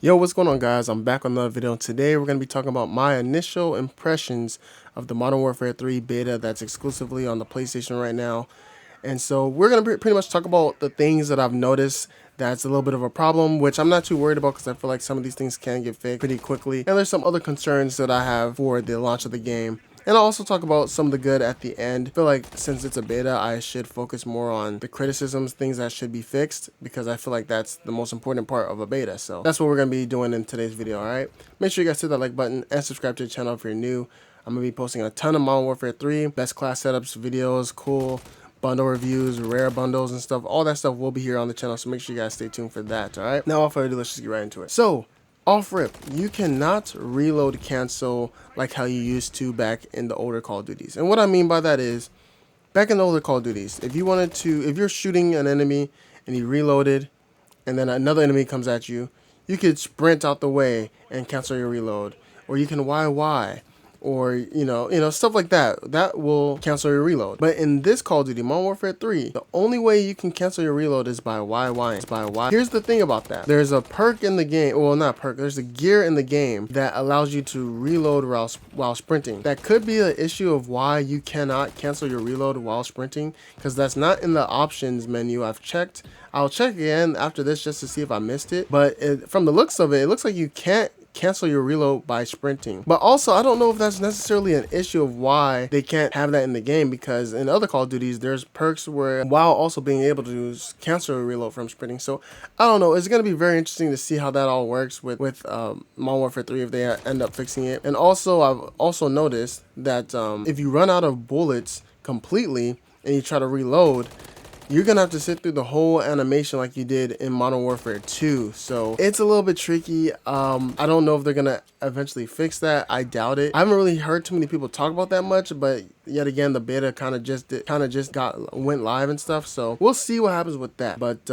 Yo, what's going on, guys? I'm back on another video. Today we're going to be talking about my initial impressions of the Modern Warfare 3 beta that's exclusively on the PlayStation right now. And so we're going to pretty much talk about the things that I've noticed that's a little bit of a problem, which I'm not too worried about because I feel like some of these things can get fixed pretty quickly. And there's some other concerns that I have for the launch of the game. And I'll also talk about some of the good at the end. I feel like since it's a beta, I should focus more on the criticisms, things that should be fixed, because I feel like that's the most important part of a beta. So that's what we're going to be doing in today's video, alright? Make sure you guys hit that like button and subscribe to the channel if you're new. I'm going to be posting a ton of Modern Warfare 3, best class setups, videos, cool bundle reviews, rare bundles and stuff. All that stuff will be here on the channel, so make sure you guys stay tuned for that, alright? Now, without further ado, let's just get right into it. So, off rip, you cannot reload cancel like how you used to back in the older Call of Duties. And what I mean by that is, back in the older Call of Duties, if you're shooting an enemy and you reloaded and then another enemy comes at you, you could sprint out the way and cancel your reload. Or you can YY, or stuff like that. That will cancel your reload. But in this Call of Duty Modern Warfare 3, the only way you can cancel your reload is by YY. It's by Y. Here's the thing about that. There's a perk in the game, well, not perk, there's a gear in the game that allows you to reload while sprinting. That could be an issue of why you cannot cancel your reload while sprinting, because that's not in the options menu. I've checked. I'll check again after this just to see if I missed it. But from the looks of it, it looks like you can't cancel your reload by sprinting. But also, I don't know if that's necessarily an issue of why they can't have that in the game, because in other Call of Duties, there's perks where while also being able to cancel a reload from sprinting. So I don't know. It's going to be very interesting to see how that all works with Modern Warfare 3 if they end up fixing it. And also, I've also noticed that if you run out of bullets completely and you try to reload, you're gonna have to sit through the whole animation like you did in Modern Warfare 2. So it's a little bit tricky. I don't know if they're gonna eventually fix that. I doubt it. I haven't really heard too many people talk about that much, but yet again, the beta kind of just went live and stuff. So we'll see what happens with that. But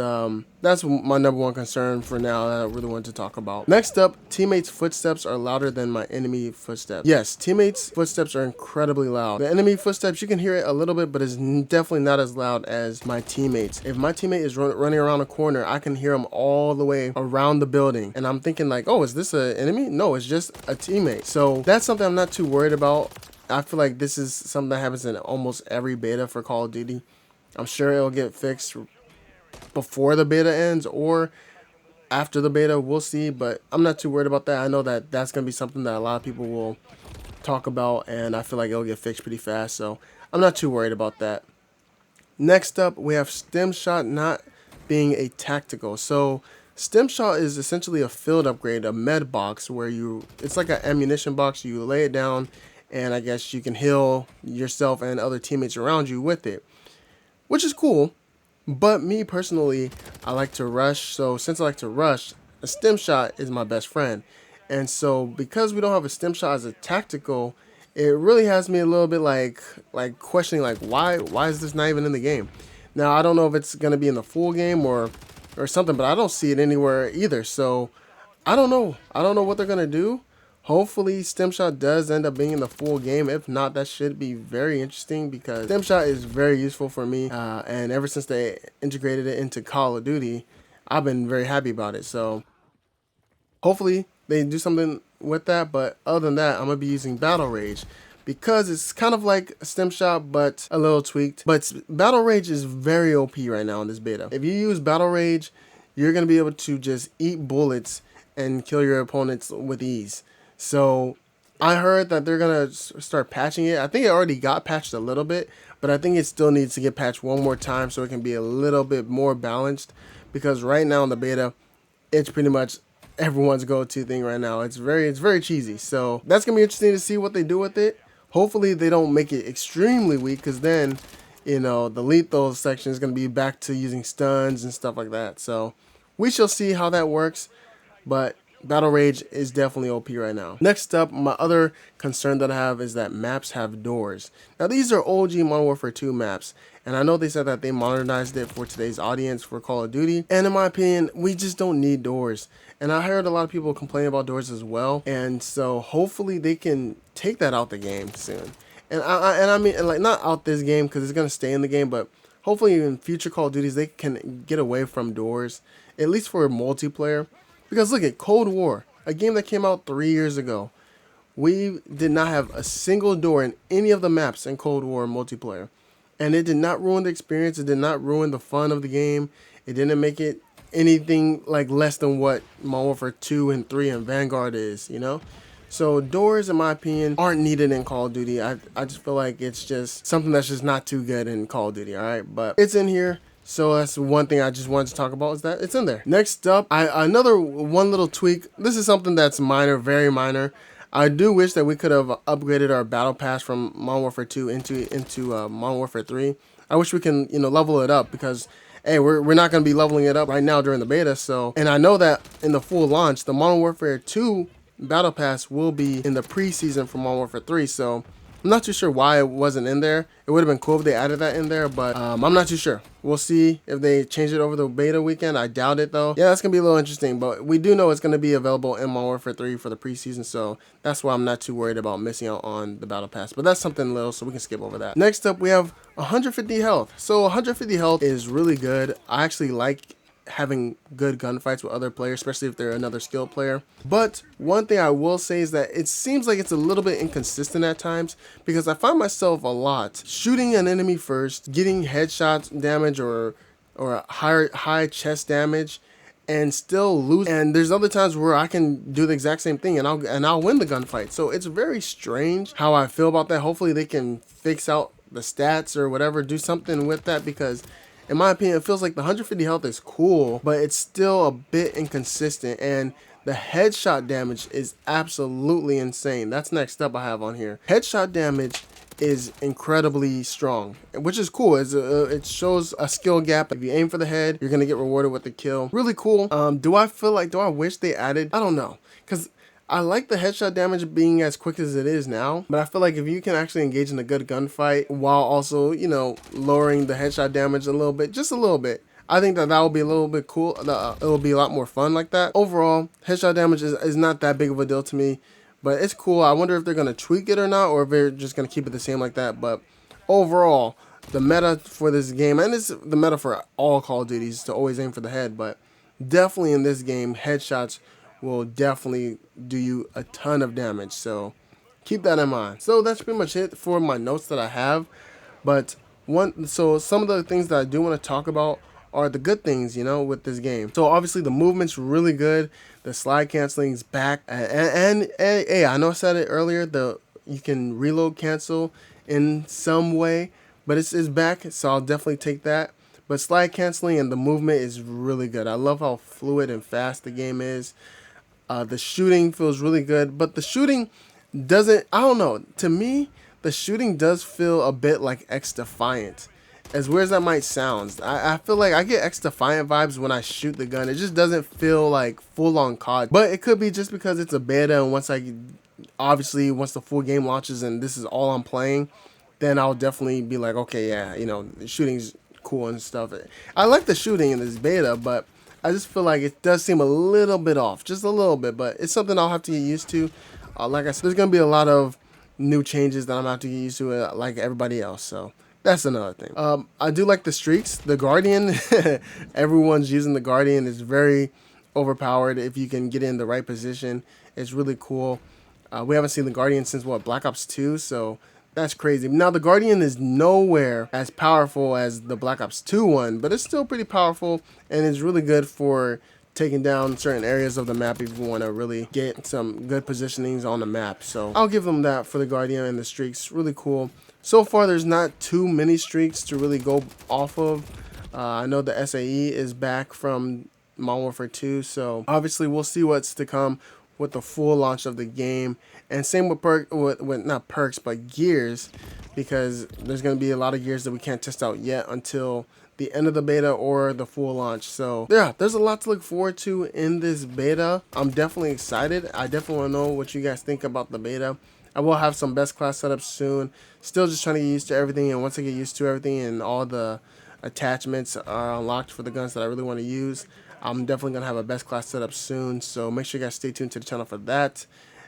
that's my number one concern for now that I really wanted to talk about. Next up, teammates' footsteps are louder than my enemy footsteps. Yes, teammates' footsteps are incredibly loud. The enemy footsteps, you can hear it a little bit, but it's definitely not as loud as my teammates. If my teammate is running around a corner, I can hear him all the way around the building. And I'm thinking like, oh, is this an enemy? No, it's just a teammate. So that's something I'm not too worried about. I feel like this is something that happens in almost every beta for Call of Duty. I'm sure it'll get fixed before the beta ends or after the beta. We'll see, but I'm not too worried about that. I know that that's going to be something that a lot of people will talk about, and I feel like it'll get fixed pretty fast, so I'm not too worried about that. Next up, we have stim shot not being a tactical. So stim shot is essentially a field upgrade, a med box, where it's like an ammunition box. You lay it down, and I guess you can heal yourself and other teammates around you with it, which is cool. But me personally, I like to rush. So since I like to rush, a stim shot is my best friend. And so because we don't have a stim shot as a tactical, it really has me a little bit like questioning like why is this not even in the game? Now I don't know if it's gonna be in the full game or something, but I don't see it anywhere either. So I don't know what they're gonna do. Hopefully stim shot does end up being in the full game. If not, that should be very interesting, because stim shot is very useful for me, and ever since they integrated it into Call of Duty, I've been very happy about it. So hopefully they do something with that. But other than that, I'm gonna be using Battle Rage, because it's kind of like a stim shot but a little tweaked. But Battle Rage is very OP right now in this beta. If you use Battle Rage, you're gonna be able to just eat bullets and kill your opponents with ease. So I heard that they're gonna start patching it. I think it already got patched a little bit, but I think it still needs to get patched one more time so it can be a little bit more balanced, because right now in the beta, it's pretty much everyone's go-to thing right now. It's very cheesy. So that's gonna be interesting to see what they do with it. Hopefully they don't make it extremely weak, because then, the lethal section is gonna be back to using stuns and stuff like that. So we shall see how that works. But Battle Rage is definitely OP right now. Next up, my other concern that I have is that maps have doors. Now these are OG Modern Warfare 2 maps, and I know they said that they modernized it for today's audience for Call of Duty, and in my opinion, we just don't need doors. And I heard a lot of people complain about doors as well, and so hopefully they can take that out the game soon. And I mean, like, not out this game because it's gonna stay in the game, but hopefully in future Call of Duties they can get away from doors, at least for multiplayer. Because look at Cold War, a game that came out 3 years ago. We did not have a single door in any of the maps in Cold War multiplayer. And it did not ruin the experience. It did not ruin the fun of the game. It didn't make it anything like less than what Modern Warfare 2 and 3 and Vanguard is, you know? So doors, in my opinion, aren't needed in Call of Duty. I just feel like it's just something that's just not too good in Call of Duty, all right? But it's in here. So that's one thing I just wanted to talk about, is that it's in there. Next up, another one little tweak. This is something that's minor, very minor. I do wish that we could have upgraded our battle pass from Modern Warfare 2 into Modern Warfare 3. I wish we can, level it up, because hey, we're not going to be leveling it up right now during the beta. So, and I know that in the full launch, the Modern Warfare 2 battle pass will be in the preseason for Modern Warfare 3. So I'm not too sure why it wasn't in there. It would have been cool if they added that in there, but I'm not too sure. We'll see if they change it over the beta weekend. I doubt it, though. Yeah, that's going to be a little interesting, but we do know it's going to be available in Modern Warfare 3 for the preseason, so that's why I'm not too worried about missing out on the battle pass. But that's something little, so we can skip over that. Next up, we have 150 health. So 150 health is really good. I actually like having good gunfights with other players, especially if they're another skilled player. But one thing I will say is that it seems like it's a little bit inconsistent at times, because I find myself a lot shooting an enemy first, getting headshot damage or high chest damage, and still lose. And there's other times where I can do the exact same thing and I'll win the gunfight. So it's very strange how I feel about that. Hopefully they can fix out the stats or whatever, do something with that, because in my opinion, it feels like the 150 health is cool, but it's still a bit inconsistent, and the headshot damage is absolutely insane. That's next up I have on here. Headshot damage is incredibly strong, which is cool. It shows a skill gap. If you aim for the head, you're gonna get rewarded with the kill. Really cool. Do I wish they added? I don't know, because I like the headshot damage being as quick as it is now, but I feel like if you can actually engage in a good gunfight while also, lowering the headshot damage a little bit, just a little bit, I think that will be a little bit cool. It will be a lot more fun like that. Overall, headshot damage is not that big of a deal to me, but it's cool. I wonder if they're going to tweak it or not, or if they're just going to keep it the same like that. But overall, the meta for this game, and it's the meta for all Call of Duty, is to always aim for the head, but definitely in this game, headshots will definitely do you a ton of damage, so keep that in mind. So that's pretty much it for my notes that I have. But some of the things that I do want to talk about are the good things, with this game. So obviously the movement's really good. The slide canceling's back, and hey, I know I said it earlier, you can reload cancel in some way, but it's back, so I'll definitely take that. But slide canceling and the movement is really good. I love how fluid and fast the game is. The shooting feels really good, but the shooting doesn't, I don't know, to me, the shooting does feel a bit like X-Defiant. As weird as that might sound, I feel like I get X-Defiant vibes when I shoot the gun. It just doesn't feel like full-on COD. But it could be just because it's a beta, and once the full game launches and this is all I'm playing, then I'll definitely be like, okay, yeah, the shooting's cool and stuff. I like the shooting in this beta, but I just feel like it does seem a little bit off, just a little bit, but it's something I'll have to get used to. Like I said, there's going to be a lot of new changes that I'm going to have to get used to, like everybody else, so that's another thing. I do like the streaks. The Guardian, everyone's using the Guardian. It's very overpowered if you can get in the right position. It's really cool. We haven't seen the Guardian since, Black Ops 2, so that's crazy. Now, the Guardian is nowhere as powerful as the Black Ops 2 one, but it's still pretty powerful, and it's really good for taking down certain areas of the map if you want to really get some good positionings on the map. So I'll give them that for the Guardian and the streaks. Really cool. So far, there's not too many streaks to really go off of. I know the SAE is back from Modern Warfare 2, so obviously we'll see what's to come with the full launch of the game. And same with not perks, but gears, because there's going to be a lot of gears that we can't test out yet until the end of the beta or the full launch. So yeah, there's a lot to look forward to in this beta. I'm definitely excited. I definitely want to know what you guys think about the beta. I will have some best class setups soon. Still just trying to get used to everything, and once I get used to everything and all the attachments are unlocked for the guns that I really want to use, I'm definitely going to have a best class setup soon, so make sure you guys stay tuned to the channel for that.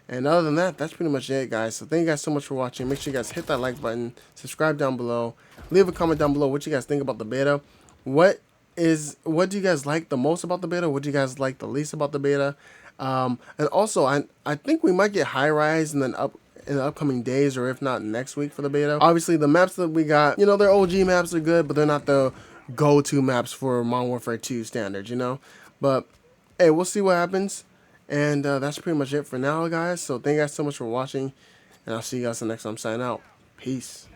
And other than that, that's pretty much it, guys. So thank you guys so much for watching. Make sure you guys hit that like button, subscribe down below, leave a comment down below what you guys think about the beta. What is what do you guys like the most about the beta? What do you guys like the least about the beta? And also, I think we might get High Rise in the upcoming days, or if not next week for the beta. Obviously, the maps that we got, you know, they're OG maps, are good, but they're not the go-to maps for Modern Warfare 2 standards, you know. But hey, we'll see what happens. And that's pretty much it for now, guys. So thank you guys so much for watching, and I'll see you guys the next time. Sign out. Peace.